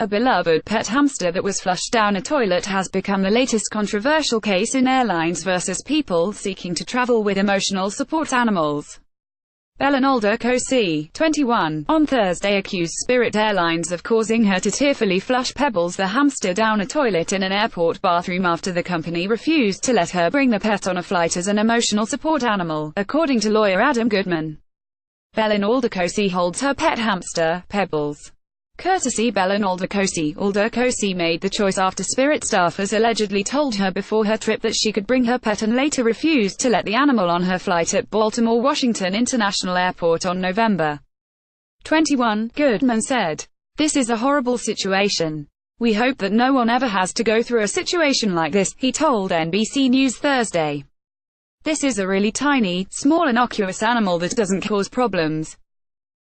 A beloved pet hamster that was flushed down a toilet has become the latest controversial case in airlines versus people seeking to travel with emotional support animals. Belinolda Cosi, 21, on Thursday accused Spirit Airlines of causing her to tearfully flush Pebbles the hamster down a toilet in an airport bathroom after the company refused to let her bring the pet on a flight as an emotional support animal, according to lawyer Adam Goodman. Belinolda Cosi holds her pet hamster, Pebbles. Courtesy Belinolda Cosi. Alda Cosi made the choice after Spirit staffers allegedly told her before her trip that she could bring her pet and later refused to let the animal on her flight at Baltimore-Washington International Airport on November 21, Goodman said. "This is a horrible situation. We hope that no one ever has to go through a situation like this," he told NBC News Thursday. "This is a really tiny, small innocuous animal that doesn't cause problems.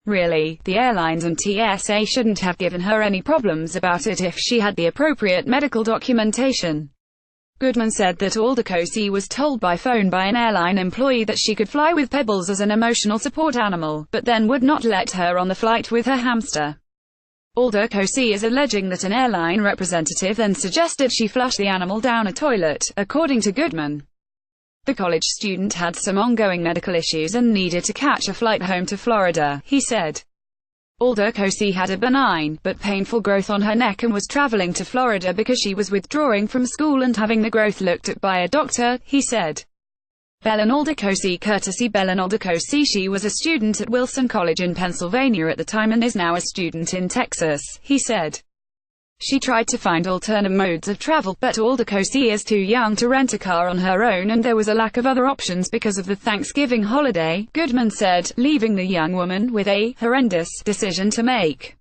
Really, the airlines and TSA shouldn't have given her any problems about it if she had the appropriate medical documentation." Goodman said that Alda Cosi was told by phone by an airline employee that she could fly with Pebbles as an emotional support animal, but then would not let her on the flight with her hamster. Alda Cosi is alleging that an airline representative then suggested she flush the animal down a toilet, according to Goodman. The college student had some ongoing medical issues and needed to catch a flight home to Florida, he said. Alda Cosi had a benign, but painful growth on her neck and was traveling to Florida because she was withdrawing from school and having the growth looked at by a doctor, he said. Belinolda Cosi. Courtesy Belinolda Cosi. She was a student at Wilson College in Pennsylvania at the time and is now a student in Texas, he said. She tried to find alternate modes of travel, but Alda Cosi is too young to rent a car on her own and there was a lack of other options because of the Thanksgiving holiday, Goodman said, leaving the young woman with a horrendous decision to make.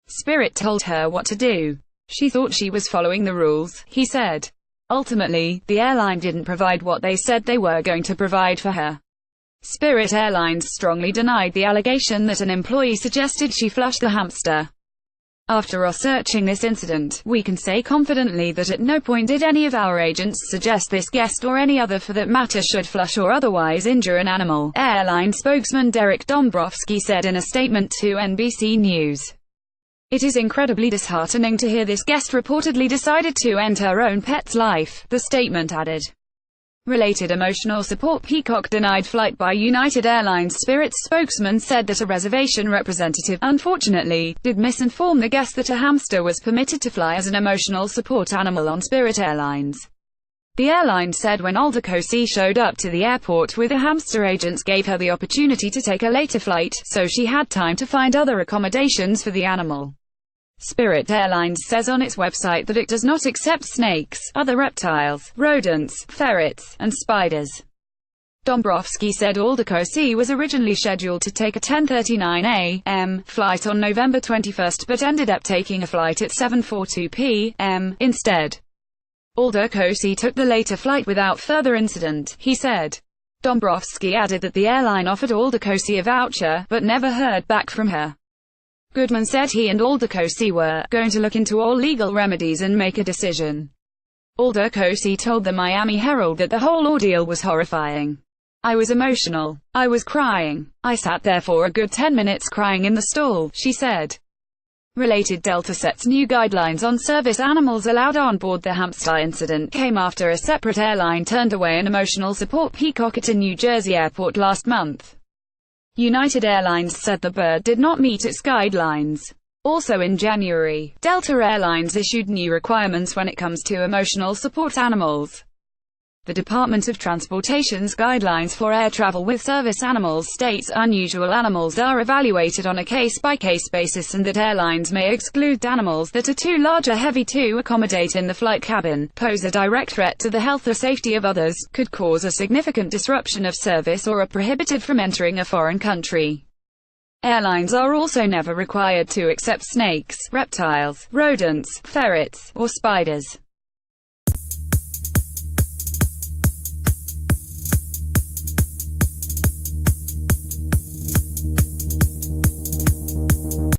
Spirit told her what to do. She thought she was following the rules, he said. Ultimately, the airline didn't provide what they said they were going to provide for her. Spirit Airlines strongly denied the allegation that an employee suggested she flush the hamster. "After researching this incident, we can say confidently that at no point did any of our agents suggest this guest or any other for that matter should flush or otherwise injure an animal," airline spokesman Derek Dombrowski said in a statement to NBC News. "It is incredibly disheartening to hear this guest reportedly decided to end her own pet's life," the statement added. Related emotional support. Peacock denied flight by United Airlines. Spirit's spokesman said that a reservation representative, unfortunately, did misinform the guest that a hamster was permitted to fly as an emotional support animal on Spirit Airlines. The airline said when Alda Cosi showed up to the airport with a hamster, agents gave her the opportunity to take a later flight, so she had time to find other accommodations for the animal. Spirit Airlines says on its website that it does not accept snakes, other reptiles, rodents, ferrets, and spiders. Dombrowski said Alda Cosi was originally scheduled to take a 10:39 a.m. flight on November 21 but ended up taking a flight at 7:42 p.m. instead. Alda Cosi took the later flight without further incident, he said. Dombrowski added that the airline offered Alda Cosi a voucher, but never heard back from her. Goodman said he and Alda Cosi were going to look into all legal remedies and make a decision. Alda Cosi told the Miami Herald that the whole ordeal was horrifying. "I was emotional. I was crying. I sat there for a good 10 minutes crying in the stall," she said. Related. Delta sets new guidelines on service animals allowed on board. The hamster incident came after a separate airline turned away an emotional support peacock at a New Jersey airport last month. United Airlines said the bird did not meet its guidelines. Also in January, Delta Airlines issued new requirements when it comes to emotional support animals. The Department of Transportation's guidelines for air travel with service animals states unusual animals are evaluated on a case-by-case basis and that airlines may exclude animals that are too large or heavy to accommodate in the flight cabin, pose a direct threat to the health or safety of others, could cause a significant disruption of service or are prohibited from entering a foreign country. Airlines are also never required to accept snakes, reptiles, rodents, ferrets, or spiders.